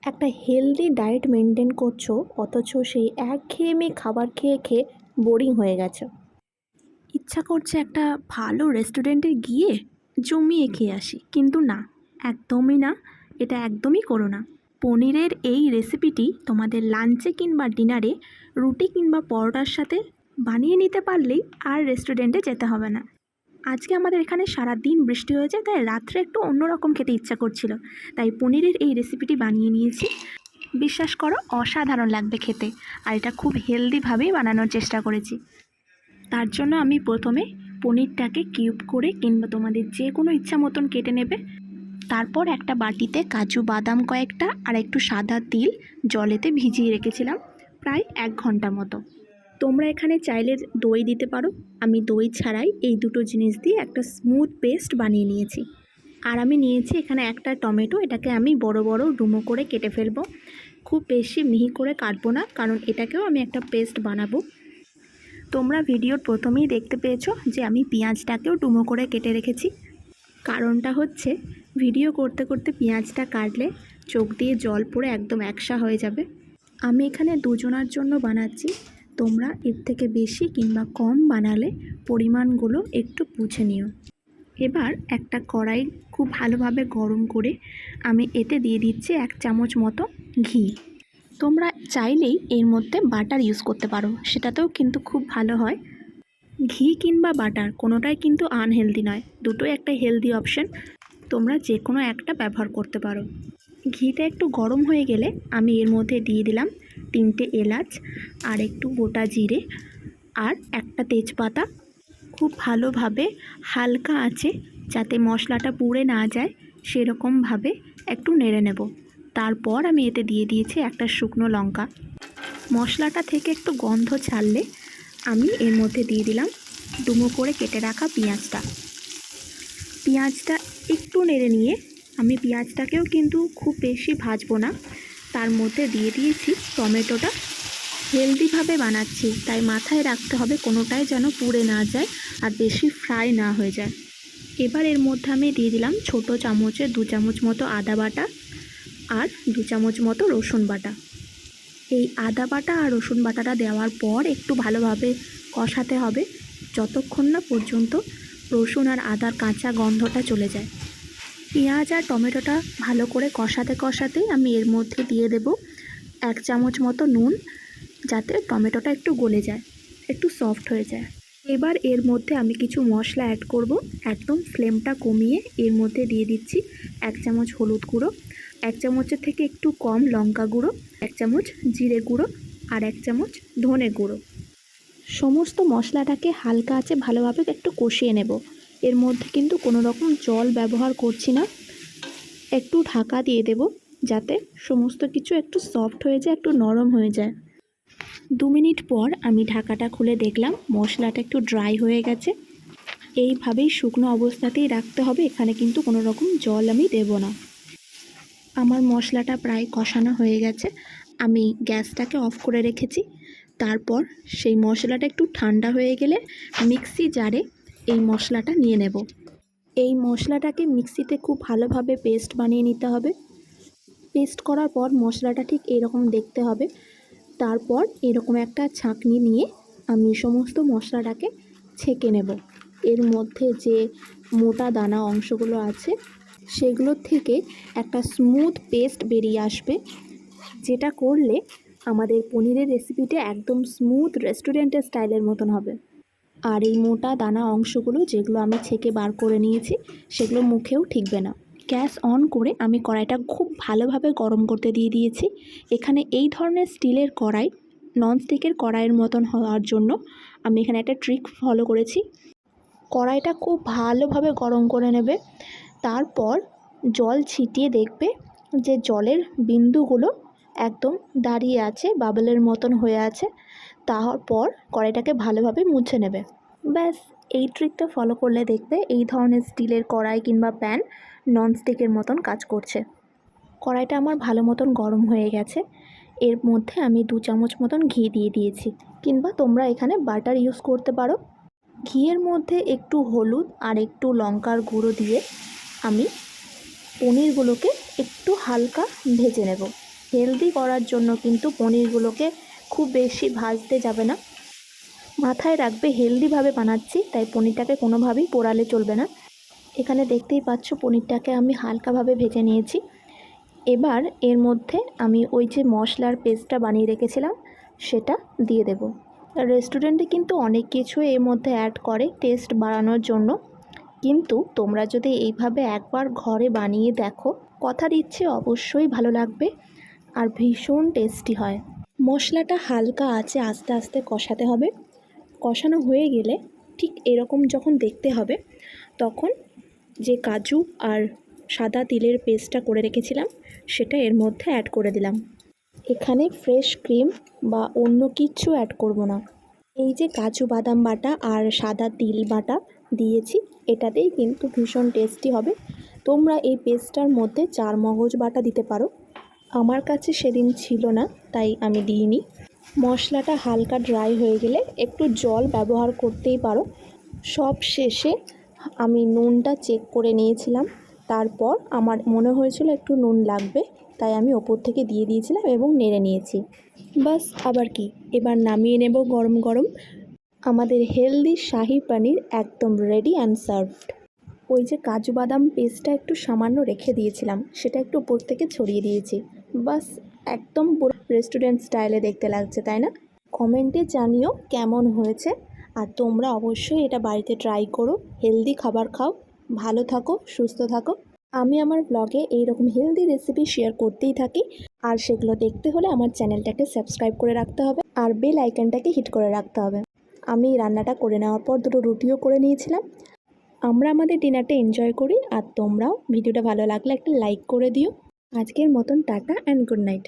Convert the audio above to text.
একটা healthy diet maintain করছো, অথচ সেই একঘেয়েমি খাবার খেয়ে খেয়ে বোরিং হয়ে গেছো। ইচ্ছা করছে একটা ভালো রেস্টুরেন্টে গিয়ে জমিয়ে খেয়ে আসি, কিন্তু না, একদমই না। এটা একদমই করো না। পনিরের এই রেসিপিটি তোমাদের লাঞ্চে কিংবা ডিনারে রুটি কিংবা পরোটার সাথে বানিয়ে নিতে পারলেই আর রেস্টুরেন্টে যেতে হবে না। আজকে আমাদের এখানে সারাদিন বৃষ্টি হয়েছে, তাই রাত্রে একটু অন্যরকম খেতে ইচ্ছা করছিল, তাই পনিরের এই রেসিপিটি বানিয়ে নিয়েছি। বিশ্বাস করো, অসাধারণ লাগবে খেতে। আর এটা খুব হেলদিভাবেই বানানোর চেষ্টা করেছি। তার জন্য আমি প্রথমে পনিরটাকে কিউব করে কিংবা তোমাদের যে কোনো ইচ্ছা মতন কেটে নেবে। তারপর একটা বাটিতে কাজু বাদাম কয়েকটা আর একটু সাদা তিল জলেতে ভিজিয়ে রেখেছিলাম প্রায় 1 ঘন্টা মতো। তোমরা এখানে চাইলে দই দিতে পারো। আমি দই ছাড়াই এই দুটো জিনিস দিয়ে একটা স্মুথ পেস্ট বানিয়ে নিয়েছি। আর আমি নিয়েছি এখানে একটা টমেটো, এটাকে আমি বড় বড় ডুমো করে কেটে ফেলবো। খুব বেশি মিহি করে কাটবো না, কারণ এটাকেও আমি একটা পেস্ট বানাবো। তোমরা ভিডিওর প্রথমেই দেখতে পেয়েছো যে আমি পেঁয়াজটাকেও ডুমো করে কেটে রেখেছি। কারণটা হচ্ছে, ভিডিও করতে করতে পেঁয়াজটা কাটলে চোখ দিয়ে জল পড়ে একদম একসা হয়ে যাবে। আমি এখানে দুজনার জন্য বানাচ্ছি। তোমরা এর থেকে বেশি কিংবা কম বানালে পরিমাণগুলো একটু বুঝে নিও। এবার একটা কড়াই খুব ভালোভাবে গরম করে আমি এতে দিয়ে দিচ্ছি 1 চামচ মতো ঘি। তোমরা চাইলেই এর মধ্যে বাটার ইউজ করতে পারো, সেটাতেও কিন্তু খুব ভালো হয়। ঘি কিংবা বাটার কোনোটাই কিন্তু আনহেলদি নয়, দুটোই একটা হেলদি অপশন। তোমরা যে কোনো একটা ব্যবহার করতে পারো। ঘিটা একটু গরম হয়ে গেলে আমি এর মধ্যে দিয়ে দিলাম 3টে এলাচ আর একটু গোটা জিরে আর একটা তেজপাতা। খুব ভালোভাবে হালকা আঁচে, যাতে মশলাটা পুড়ে না যায় সেরকমভাবে একটু নেড়ে নেব। তারপর আমি এতে দিয়ে দিয়েছি একটা শুকনো লঙ্কা। মশলাটা থেকে একটু গন্ধ ছাড়লে আমি এর মধ্যে দিয়ে দিলাম ডুমো করে কেটে রাখা পেঁয়াজটা। পেঁয়াজটা একটু নেড়ে নিয়ে আমি পেঁয়াজটাকেও কিন্তু খুব বেশি ভাজবো না, তার মধ্যে দিয়ে দিয়েছি টমেটোটা। হেলদিভাবে বানাচ্ছি, তাই মাথায় রাখতে হবে কোনোটাই যেন পুড়ে না যায় আর বেশি ফ্রাই না হয়ে যায়। এবার এর মধ্যে আমি দিয়ে দিলাম ছোট চামচে 2 চামচ মতো আদা বাটা আর 2 চামচ মতো রসুন বাটা। এই আদা বাটা আর রসুন বাটাটা দেওয়ার পর একটু ভালোভাবে কষাতে হবে, যতক্ষণ না পর্যন্ত রসুন আর আদার কাঁচা গন্ধটা চলে যায়। পেঁয়াজ আর টমেটোটা ভালো করে কষাতে কষাতেই আমি এর মধ্যে দিয়ে দেব 1 চামচ মতো নুন, যাতে টমেটোটা একটু গলে যায়, একটু সফট হয়ে যায়। এবার এর মধ্যে আমি কিছু মশলা অ্যাড করব। একদম ফ্লেমটা কমিয়ে এর মধ্যে দিয়ে দিচ্ছি 1 চামচ হলুদ গুঁড়ো, 1 চামচের থেকে একটু কম লঙ্কা গুঁড়ো, 1 চামচ জিরে গুঁড়ো আর 1 চামচ ধনে গুঁড়ো। সমস্ত মশলাটাকে হালকা আঁচে ভালোভাবে একটু কষিয়ে নেব। এর মধ্যে কিন্তু কোনো রকম জল ব্যবহার করছি না। একটু ঢাকা দিয়ে দেব, যাতে সমস্ত কিছু একটু সফট হয়ে যায়, একটু নরম হয়ে যায়। 2 মিনিট পর আমি ঢাকাটা খুলে দেখলাম মশলাটা একটু ড্রাই হয়ে গেছে। এইভাবেই শুকনো অবস্থাতেই রাখতে হবে, এখানে কিন্তু কোনো রকম জল আমি দেব না। আমার মশলাটা প্রায় কষানো হয়ে গেছে, আমি গ্যাসটাকে অফ করে রেখেছি। তারপর সেই মশলাটা একটু ঠান্ডা হয়ে গেলে মিক্সি জারে এই মশলাটা নিয়ে নেব। এই মশলাটাকে মিক্সিতে খুব ভালোভাবে পেস্ট বানিয়ে নিতে হবে। পেস্ট করার পর মশলাটা ঠিক এরকম দেখতে হবে। তারপর এরকম একটা ছাঁকনি নিয়ে আমি সমস্ত মশলাটাকে ছেঁকে নেব। এর মধ্যে যে মোটা দানা অংশগুলো আছে সেগুলোর থেকে একটা স্মুথ পেস্ট বেরিয়ে আসবে, যেটা করলে আমাদের পনিরের রেসিপিটা একদম স্মুথ রেস্টুরেন্টের স্টাইলের মতন হবে। আর এই মোটা দানা অংশগুলো যেগুলো আমি ছেঁকে বার করে নিয়েছি সেগুলো মুখেও ঠিকবে না। গ্যাস অন করে আমি কড়াইটা খুব ভালোভাবে গরম করতে দিয়ে দিয়েছি। এখানে এই ধরনের স্টিলের কড়াই ননস্টিকের কড়াইয়ের মতন হওয়ার জন্য আমি এখানে একটা ট্রিক ফলো করেছি। কড়াইটা খুব ভালোভাবে গরম করে নেবে, তারপর জল ছিটিয়ে দেখবে যে জলের বিন্দুগুলো একদম দাঁড়িয়ে আছে, বাবলের মতন হয়ে আছে। তারপর কড়াইটাকে ভালোভাবে মুছে নেবে। ব্যাস, এই ট্রিকটা ফলো করলে দেখবে এই ধরনের স্টিলের কড়াই কিংবা প্যান ননস্টিকের মতন কাজ করছে। কড়াইটা আমার ভালো মতন গরম হয়ে গেছে। এর মধ্যে আমি 2 চামচ মতন ঘি দিয়ে দিয়েছি, কিংবা তোমরা এখানে বাটার ইউজ করতে পারো। ঘিয়ের মধ্যে একটু হলুদ আর একটু লঙ্কার গুঁড়ো দিয়ে আমি পনিরগুলোকে একটু হালকা ভেজে নেব। হেলদি করার জন্য কিন্তু পনিরগুলোকে খুব বেশি ভাজতে যাবে না। মাথায় রাখবে হেলদিভাবে বানাচ্ছি, তাই পনিরটাকে কোনোভাবেই পোড়ালে চলবে না। এখানে দেখতেই পাচ্ছ পনিরটাকে আমি হালকাভাবে ভেজে নিয়েছি। এবার এর মধ্যে আমি ওই যে মশলার পেস্টটা বানিয়ে রেখেছিলাম সেটা দিয়ে দেব। রেস্টুরেন্টে কিন্তু অনেক কিছু এর মধ্যে অ্যাড করে টেস্ট বাড়ানোর জন্য, কিন্তু তোমরা যদি এইভাবে একবার ঘরে বানিয়ে দেখো, কথা দিচ্ছি অবশ্যই ভালো লাগবে আর ভীষণ টেস্টি হয়। মশলাটা হালকা আঁচে আস্তে আস্তে কষাতে হবে। কষানো হয়ে গেলে ঠিক এরকম যখন দেখতে হবে, তখন যে কাজু আর সাদা তিলের পেস্টটা করে রেখেছিলাম সেটা এর মধ্যে অ্যাড করে দিলাম। এখানে ফ্রেশ ক্রিম বা অন্য কিচ্ছু অ্যাড করব না। এই যে কাজু বাদাম বাটা আর সাদা তিল বাটা দিয়েছি, এটাতেই কিন্তু ভীষণ টেস্টি হবে। তোমরা এই পেস্টটার মধ্যে চারমগজ বাটা দিতে পারো, আমার কাছে সেদিন ছিল না তাই আমি দিইনি। মশলাটা হালকা ড্রাই হয়ে গেলে একটু জল ব্যবহার করতেই পারো। সব শেষে আমি নুনটা চেক করে নিয়েছিলাম, তারপর আমার মনে হয়েছিল একটু নুন লাগবে, তাই আমি ওপর থেকে দিয়ে দিয়েছিলাম এবং নেড়ে নিয়েছি। বাস, আবার কি, এবার নামিয়ে নেব গরম গরম। আমাদের হেলদি শাহি পনির একদম রেডি অ্যান্ড সার্ভড। ওই যে কাজু বাদাম পেস্টটা একটু সামান্য রেখে দিয়েছিলাম, সেটা একটু উপর থেকে ছড়িয়ে দিয়েছি। বাস, একদম পুরো রেস্টুরেন্ট স্টাইলে দেখতে লাগছে, তাই না? কমেন্টে জানিও কেমন হয়েছে। আর তোমরা অবশ্যই এটা বাড়িতে ট্রাই করো, হেলদি খাবার খাও, ভালো থাকো, সুস্থ থাকো। আমি আমার ব্লগে এইরকম হেলদি রেসিপি শেয়ার করতেই থাকি, আর সেগুলো দেখতে হলে আমার চ্যানেলটাকে সাবস্ক্রাইব করে রাখতে হবে আর বেল আইকনটাকে হিট করে রাখতে হবে। আমি রান্নাটা করে নেওয়ার পর দুটো রুটিও করে নিয়েছিলাম। আমরা আমাদের ডিনারটা এনজয় করি, আর তোমরাও ভিডিওটা ভালো লাগলে একটা লাইক করে দিও। আজকের মতন টাটা অ্যান্ড গুড নাইট।